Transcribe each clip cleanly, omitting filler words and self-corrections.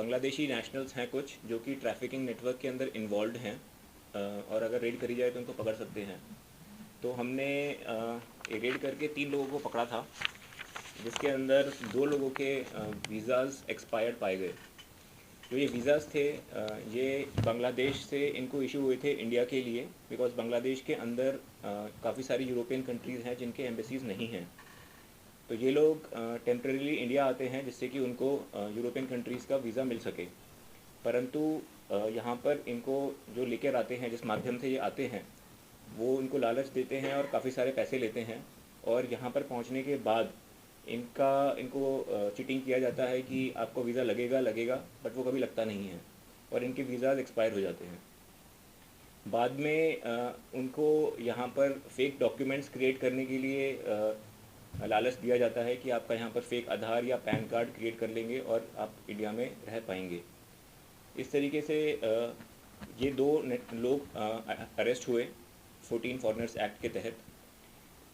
Bangladeshi nationals हैं कुछ जो कि ट्रैफिकिंग नेटवर्क के अंदर इन्वॉल्व हैं, और अगर रेड करी जाए तो उनको पकड़ सकते हैं। तो हमने ये रेड करके 3 लोगों को पकड़ा था, जिसके अंदर 2 लोगों के वीज़ाज़ एक्सपायर्ड पाए गए। जो ये वीज़ाज़ थे ये बांग्लादेश से इनको इशू हुए थे इंडिया के लिए, बिकॉज़ बांग्लादेश के अंदर काफ़ी सारी यूरोपियन कंट्रीज़ हैं जिनके एम्बेसीज़ नहीं हैं। तो ये लोग टेम्परेरीली इंडिया आते हैं जिससे कि उनको यूरोपियन कंट्रीज़ का वीज़ा मिल सके। परंतु यहाँ पर इनको जो लेकर आते हैं, जिस माध्यम से ये आते हैं, वो इनको लालच देते हैं और काफ़ी सारे पैसे लेते हैं। और यहाँ पर पहुँचने के बाद इनको चीटिंग किया जाता है कि आपको वीज़ा लगेगा लगेगा, बट वो कभी लगता नहीं है और इनके वीज़ाज़ एक्सपायर हो जाते हैं। बाद में उनको यहाँ पर फेक डॉक्यूमेंट्स क्रिएट करने के लिए लालच दिया जाता है कि आपका यहाँ पर फेक आधार या पैन कार्ड क्रिएट कर लेंगे और आप इंडिया में रह पाएंगे। इस तरीके से ये 2 लोग अरेस्ट हुए 14 फॉरेनर्स एक्ट के तहत।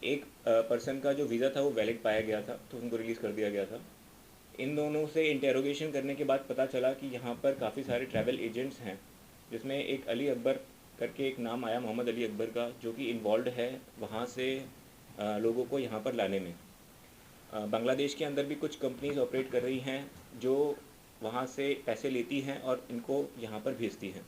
एक पर्सन का जो वीज़ा था वो वैलिड पाया गया था, तो उनको रिलीज़ कर दिया गया था। इन दोनों से इंटेरोगेशन करने के बाद पता चला कि यहाँ पर काफ़ी सारे ट्रैवल एजेंट्स हैं, जिसमें एक अली अकबर करके एक नाम आया, मोहम्मद अली अकबर का, जो कि इन्वॉल्व है वहाँ से लोगों को यहाँ पर लाने में। बांग्लादेश के अंदर भी कुछ कंपनीज ऑपरेट कर रही हैं जो वहाँ से पैसे लेती हैं और इनको यहाँ पर भेजती हैं।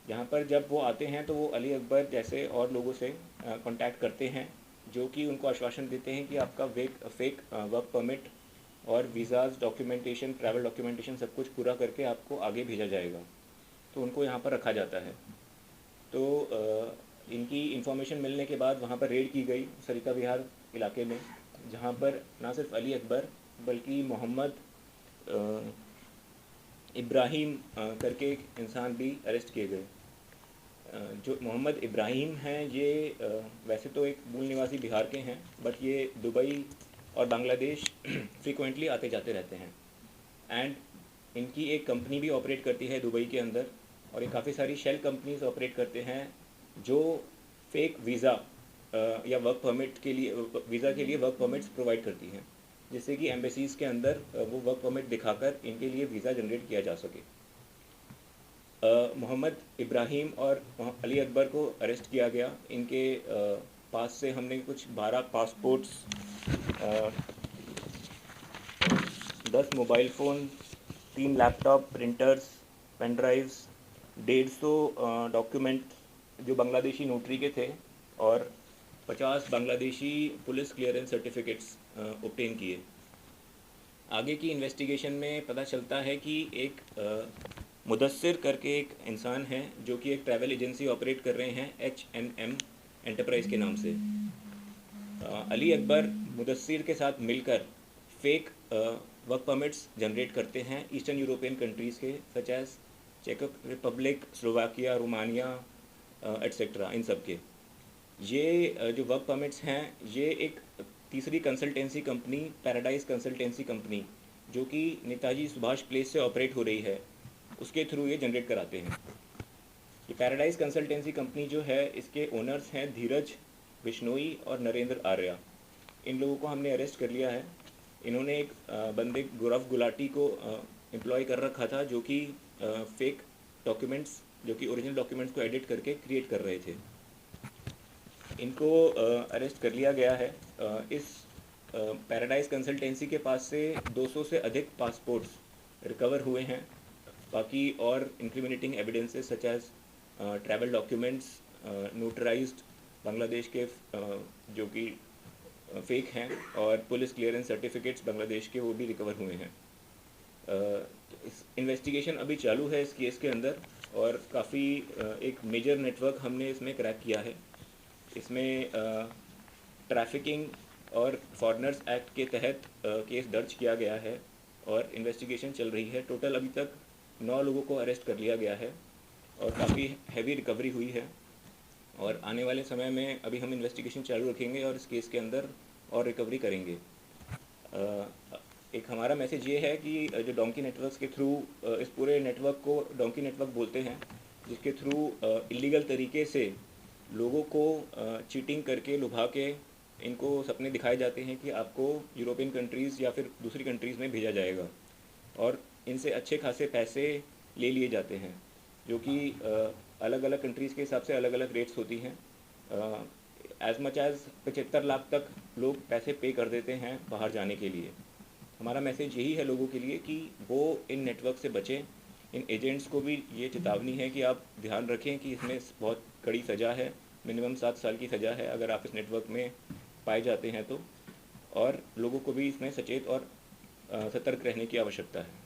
यहाँ पर जब वो आते हैं तो वो अली अकबर जैसे और लोगों से कांटेक्ट करते हैं, जो कि उनको आश्वासन देते हैं कि आपका फेक वर्क परमिट और वीज़ाज़ डॉक्यूमेंटेशन, ट्रैवल डॉक्यूमेंटेशन सब कुछ पूरा करके आपको आगे भेजा जाएगा। तो उनको यहाँ पर रखा जाता है। तो इनकी इन्फॉर्मेशन मिलने के बाद वहाँ पर रेड की गई सरिता विहार इलाके में, जहाँ पर ना सिर्फ अली अकबर बल्कि मोहम्मद इब्राहिम करके एक इंसान भी अरेस्ट किए गए। जो मोहम्मद इब्राहिम हैं ये वैसे तो एक मूल निवासी बिहार के हैं, बट ये दुबई और बांग्लादेश फ्रीक्वेंटली आते जाते रहते हैं। एंड इनकी एक कंपनी भी ऑपरेट करती है दुबई के अंदर, और ये काफ़ी सारी शेल कंपनीज ऑपरेट करते हैं जो फेक वीज़ा या वर्क परमिट के लिए, वीज़ा के लिए वर्क परमिट्स प्रोवाइड करती हैं, जिससे कि एम्बेसीज़ के अंदर वो वर्क परमिट दिखाकर इनके लिए वीज़ा जनरेट किया जा सके। मोहम्मद इब्राहिम और अली अकबर को अरेस्ट किया गया। इनके पास से हमने कुछ 12 passports, 10 mobile phone, 3 laptop, printers, pen drives, 150 document जो बांग्लादेशी नोटरी के थे, और 50 Bangladeshi police clearance certificates obtain किए। आगे की इन्वेस्टिगेशन में पता चलता है कि एक मुदस्सिर करके एक इंसान है जो कि एक ट्रैवल एजेंसी ऑपरेट कर रहे हैं H&M एंटरप्राइज़ के नाम से। अली अकबर मुदस्सिर के साथ मिलकर फेक वर्क परमिट्स जनरेट करते हैं ईस्टर्न यूरोपियन कंट्रीज़ के, सच एज चेक रिपब्लिक, स्लोवाकिया, रोमानिया एट्सेट्रा। इन सब के ये जो वर्क परमिट्स हैं ये एक तीसरी consultancy company, paradise consultancy company, जो कि नेताजी सुभाष प्लेस से ऑपरेट हो रही है, उसके थ्रू ये जनरेट कराते हैं। ये पैराडाइज कंसल्टेंसी कंपनी जो है, इसके ओनर्स हैं धीरज बिश्नोई और नरेंद्र आर्या। इन लोगों को हमने अरेस्ट कर लिया है। इन्होंने एक बंदे गौरव गुलाटी को एम्प्लॉय कर रखा था, जो कि फेक डॉक्यूमेंट्स, जो कि ओरिजिनल डॉक्यूमेंट्स को एडिट करके क्रिएट कर रहे थे। इनको अरेस्ट कर लिया गया है। इस पैराडाइज कंसल्टेंसी के पास से 200 से अधिक पासपोर्ट्स रिकवर हुए हैं। बाकी और incriminating evidences such as travel documents notarised Bangladesh के जो कि फेक हैं, और पुलिस क्लियरेंस सर्टिफिकेट्स बांग्लादेश के वो भी रिकवर हुए हैं। इस इन्वेस्टिगेशन अभी चालू है इस केस के अंदर, और काफ़ी एक मेजर नेटवर्क हमने इसमें क्रैक किया है। इसमें ट्रैफिकिंग और फॉरेनर्स एक्ट के तहत केस दर्ज किया गया है और इन्वेस्टिगेशन चल रही है। टोटल अभी तक 9 लोगों को अरेस्ट कर लिया गया है और काफ़ी हैवी रिकवरी हुई है, और आने वाले समय में अभी हम इन्वेस्टिगेशन चालू रखेंगे और इस केस के अंदर और रिकवरी करेंगे। एक हमारा मैसेज ये है कि जो डोंकी नेटवर्क्स के थ्रू, इस पूरे नेटवर्क को डोंकी नेटवर्क बोलते हैं, जिसके थ्रू इलीगल तरीके से लोगों को चीटिंग करके, लुभा के इनको सपने दिखाए जाते हैं कि आपको यूरोपियन कंट्रीज़ या फिर दूसरी कंट्रीज़ में भेजा जाएगा, और इनसे अच्छे खासे पैसे ले लिए जाते हैं, जो कि अलग अलग कंट्रीज़ के हिसाब से अलग अलग रेट्स होती हैं। एज़ मच एज़ 75 लाख तक लोग पैसे पे कर देते हैं बाहर जाने के लिए। हमारा मैसेज यही है लोगों के लिए कि वो इन नेटवर्क से बचें। इन एजेंट्स को भी ये चेतावनी है कि आप ध्यान रखें कि इसमें बहुत कड़ी सज़ा है, मिनिमम 7 साल की सज़ा है अगर आप इस नेटवर्क में पाए जाते हैं तो। और लोगों को भी इसमें सचेत और सतर्क रहने की आवश्यकता है।